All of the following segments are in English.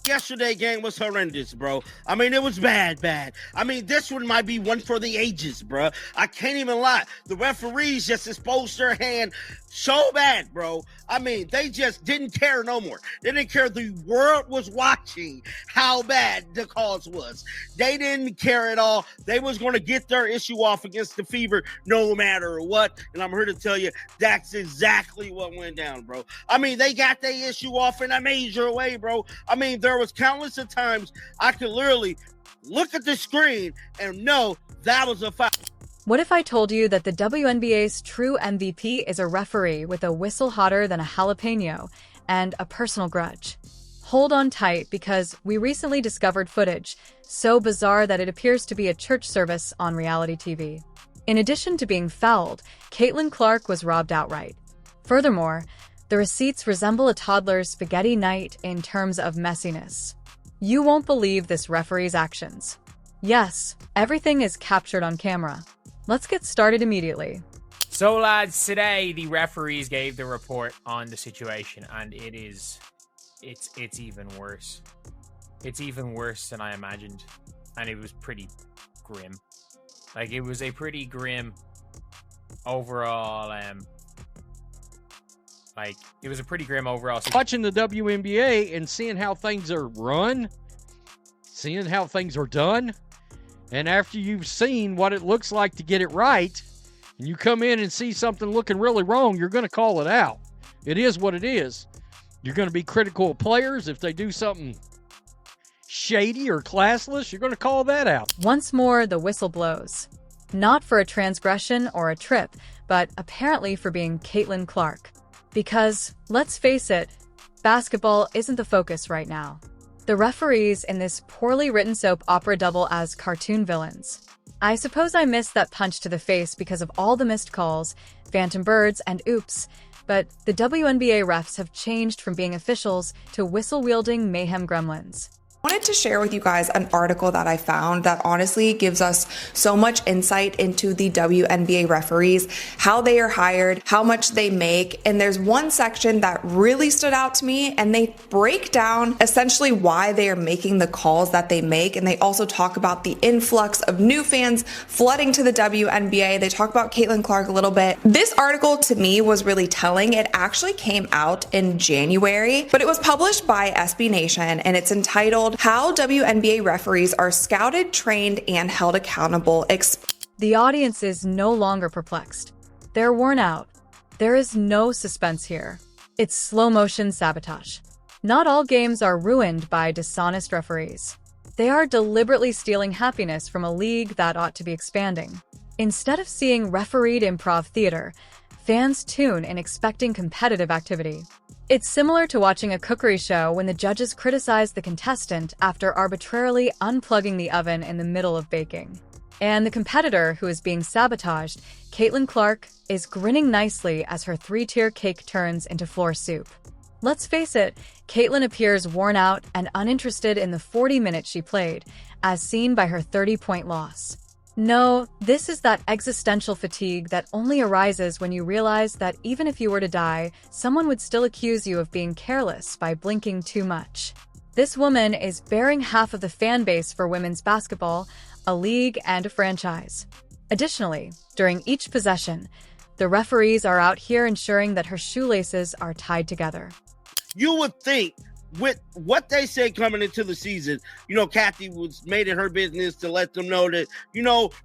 yesterday's game was horrendous, bro. I mean, it was bad. I mean, this one might be one for the ages, bro. I can't even lie. The referees just exposed their hand so bad, bro. I mean, they just didn't care no more. They didn't care. The world was watching how bad the cause was. They didn't care at all. They was going to get their issue off against the Fever no matter what. And I'm here to tell you, that's exactly what went down, bro. I mean, they got their issue off in a major way, bro. I mean, there was countless of times I could literally look at the screen and know that was a foul. What if I told you that the WNBA's true MVP is a referee with a whistle hotter than a jalapeno and a personal grudge? Hold on tight, because we recently discovered footage so bizarre that it appears to be a church service on reality TV. In addition to being fouled, Caitlin Clark was robbed outright. Furthermore, the receipts resemble a toddler's spaghetti night in terms of messiness. You won't believe this referee's actions. Yes, everything is captured on camera. Let's get started immediately. So, lads, today the referees gave the report on the situation, and it's even worse. It's even worse than I imagined, and it was pretty grim. Like, it was a pretty grim overall. It was a pretty grim overall. Watching the WNBA and seeing how things are run, seeing how things are done. And after you've seen what it looks like to get it right, and you come in and see something looking really wrong, you're going to call it out. It is what it is. You're going to be critical of players. If they do something shady or classless, you're going to call that out. Once more, the whistle blows. Not for a transgression or a trip, but apparently for being Caitlin Clark. Because, let's face it, basketball isn't the focus right now. The referees in this poorly written soap opera double as cartoon villains. I suppose I missed that punch to the face because of all the missed calls, phantom birds, and oops, but the WNBA refs have changed from being officials to whistle-wielding mayhem gremlins. I wanted to share with you guys an article that I found that honestly gives us so much insight into the WNBA referees, how they are hired, how much they make. And there's one section that really stood out to me, and they break down essentially why they are making the calls that they make. And they also talk about the influx of new fans flooding to the WNBA. They talk about Caitlin Clark a little bit. This article to me was really telling. It actually came out in January, but it was published by SB Nation, and it's entitled How WNBA Referees Are Scouted, Trained, and Held Accountable. The audience is no longer perplexed. They're worn out. There is no suspense here. It's slow-motion sabotage. Not all games are ruined by dishonest referees. They are deliberately stealing happiness from a league that ought to be expanding. Instead of seeing refereed improv theater, fans tune in expecting competitive activity. It's similar to watching a cookery show when the judges criticize the contestant after arbitrarily unplugging the oven in the middle of baking. And the competitor who is being sabotaged, Caitlin Clark, is grinning nicely as her 3-tier cake turns into floor soup. Let's face it, Caitlin appears worn out and uninterested in the 40 minutes she played, as seen by her 30-point loss. No, this is that existential fatigue that only arises when you realize that even if you were to die, someone would still accuse you of being careless by blinking too much. This woman is bearing half of the fan base for women's basketball, a league, and a franchise. Additionally, during each possession, the referees are out here ensuring that her shoelaces are tied together. You would think with what they said coming into the season, Kathy was made it her business to let them know that,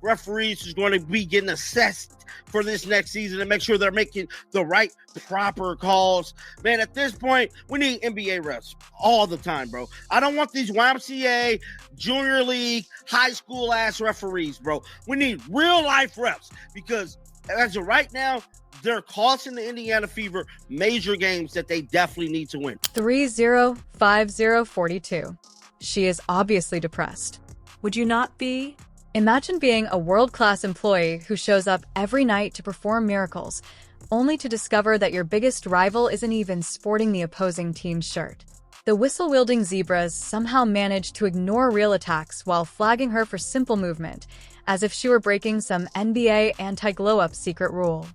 referees is going to be getting assessed for this next season and make sure they're making the right, proper calls. Man, at this point, we need NBA refs all the time, bro. I don't want these YMCA, junior league, high school ass referees, bro. We need real life refs because as of right now, they're costing the Indiana Fever major games that they definitely need to win. 305042. She is obviously depressed. Would you not be? Imagine being a world-class employee who shows up every night to perform miracles, only to discover that your biggest rival isn't even sporting the opposing team's shirt. The whistle-wielding zebras somehow manage to ignore real attacks while flagging her for simple movement, as if she were breaking some NBA anti-glow-up secret rule.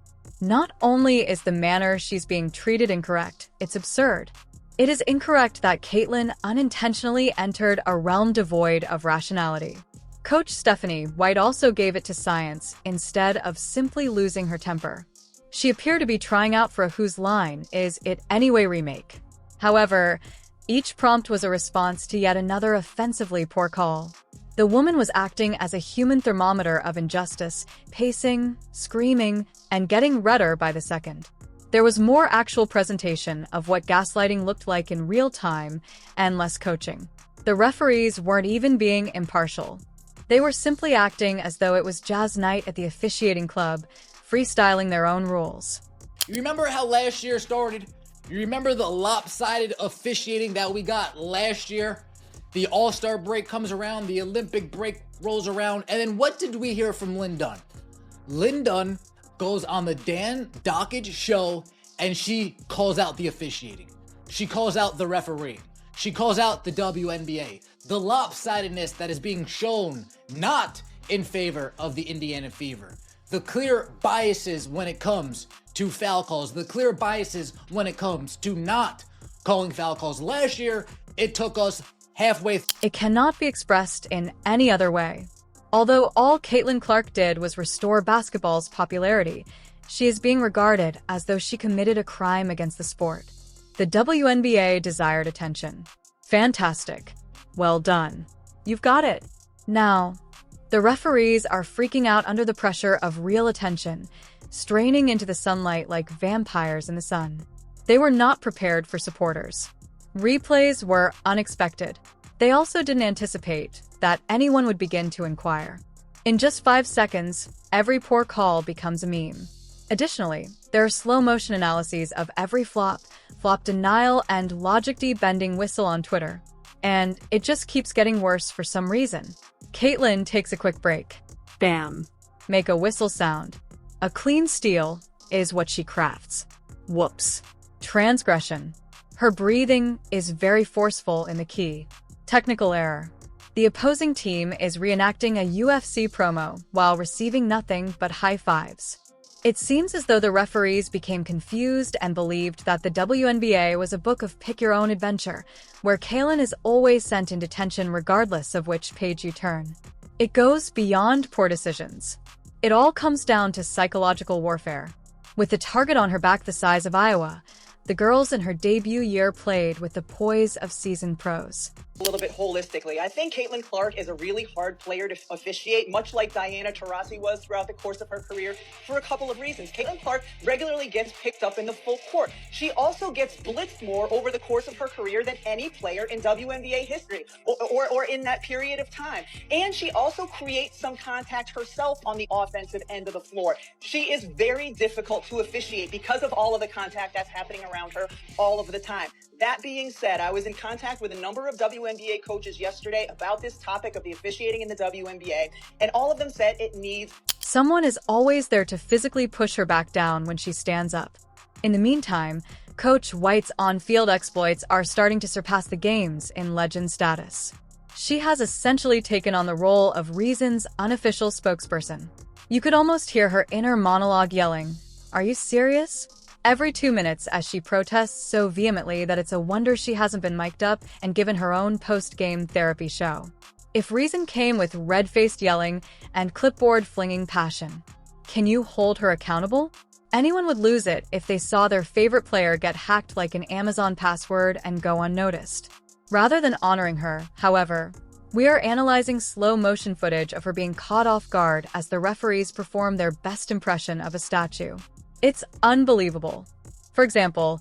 Not only is the manner she's being treated incorrect, it's absurd. It is incorrect that Caitlyn unintentionally entered a realm devoid of rationality. Coach Stephanie White also gave it to science instead of simply losing her temper. She appeared to be trying out for a Whose Line Is It Anyway remake. However, each prompt was a response to yet another offensively poor call. The woman was acting as a human thermometer of injustice, pacing, screaming, and getting redder by the second. There was more actual presentation of what gaslighting looked like in real time and less coaching. The referees weren't even being impartial. They were simply acting as though it was jazz night at the officiating club, freestyling their own rules. You remember how last year started? You remember the lopsided officiating that we got last year? The All-Star break comes around, the Olympic break rolls around, and then what did we hear from Lynn Dunn? Lynn Dunn goes on the Dan Dockage show and she calls out the officiating. She calls out the referee. She calls out the WNBA. The lopsidedness that is being shown not in favor of the Indiana Fever. The clear biases when it comes to foul calls. The clear biases when it comes to not calling foul calls. Last year, it took us halfway. It cannot be expressed in any other way. Although all Caitlin Clark did was restore basketball's popularity, she is being regarded as though she committed a crime against the sport. The WNBA desired attention. Fantastic. Well done. You've got it. Now, the referees are freaking out under the pressure of real attention, straining into the sunlight like vampires in the sun. They were not prepared for supporters. Replays were unexpected. They also didn't anticipate that anyone would begin to inquire. In just 5 seconds, every poor call becomes a meme. Additionally, there are slow-motion analyses of every flop denial, and logic-bending whistle on Twitter. And it just keeps getting worse for some reason. Caitlyn takes a quick break. Bam. Make a whistle sound. A clean steal is what she crafts. Whoops. Transgression. Her breathing is very forceful in the key. Technical error. The opposing team is reenacting a UFC promo while receiving nothing but high fives. It seems as though the referees became confused and believed that the WNBA was a book of pick-your-own-adventure, where Caitlyn is always sent in detention regardless of which page you turn. It goes beyond poor decisions. It all comes down to psychological warfare. With the target on her back the size of Iowa, the girls in her debut year played with the poise of seasoned pros. A little bit holistically, I think Caitlin Clark is a really hard player to officiate, much like Diana Taurasi was throughout the course of her career, for a couple of reasons. Caitlin Clark regularly gets picked up in the full court. She also gets blitzed more over the course of her career than any player in WNBA history, or in that period of time. And she also creates some contact herself on the offensive end of the floor. She is very difficult to officiate because of all of the contact that's happening around her all of the time. That being said, I was in contact with a number of WNBA coaches yesterday about this topic of the officiating in the WNBA, and all of them said it needs... Someone is always there to physically push her back down when she stands up. In the meantime, Coach White's on-field exploits are starting to surpass the game's in legend status. She has essentially taken on the role of Reason's unofficial spokesperson. You could almost hear her inner monologue yelling, "Are you serious?" every 2 minutes as she protests so vehemently that it's a wonder she hasn't been mic'd up and given her own post-game therapy show. If Reason came with red-faced yelling and clipboard-flinging passion, can you hold her accountable? Anyone would lose it if they saw their favorite player get hacked like an Amazon password and go unnoticed. Rather than honoring her, however, we are analyzing slow-motion footage of her being caught off guard as the referees perform their best impression of a statue. It's unbelievable. For example,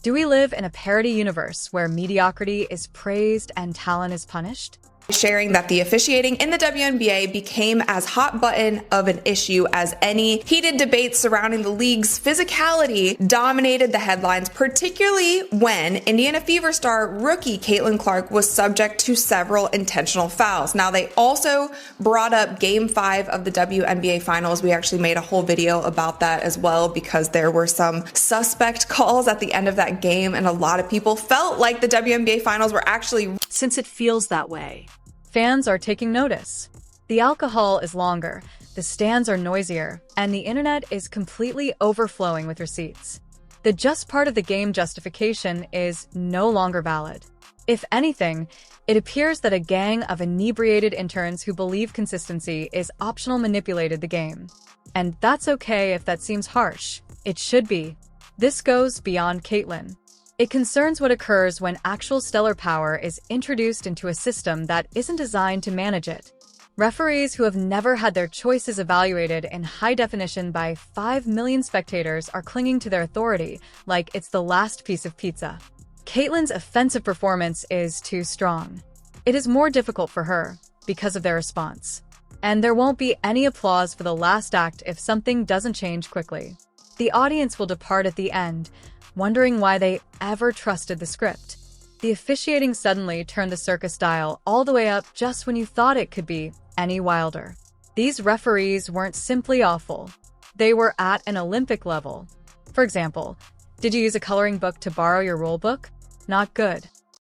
do we live in a parody universe where mediocrity is praised and talent is punished? Sharing that the officiating in the WNBA became as hot button of an issue as any. Heated debates surrounding the league's physicality dominated the headlines, particularly when Indiana Fever star rookie Caitlin Clark was subject to several intentional fouls. Now, they also brought up Game 5 of the WNBA Finals. We actually made a whole video about that as well because there were some suspect calls at the end of that game, and a lot of people felt like the WNBA Finals were actually... Since it feels that way. Fans are taking notice. The alcohol is longer, the stands are noisier, and the internet is completely overflowing with receipts. The just part of the game justification is no longer valid. If anything, it appears that a gang of inebriated interns who believe consistency is optional manipulated the game. And that's okay if that seems harsh. It should be. This goes beyond Caitlyn. It concerns what occurs when actual stellar power is introduced into a system that isn't designed to manage it. Referees who have never had their choices evaluated in high definition by 5 million spectators are clinging to their authority like it's the last piece of pizza. Caitlyn's offensive performance is too strong. It is more difficult for her because of their response. And there won't be any applause for the last act if something doesn't change quickly. The audience will depart at the end, wondering why they ever trusted the script. The officiating suddenly turned the circus dial all the way up just when you thought it could be any wilder. These referees weren't simply awful. They were at an Olympic level. For example, did you use a coloring book to borrow your rule book? Not good.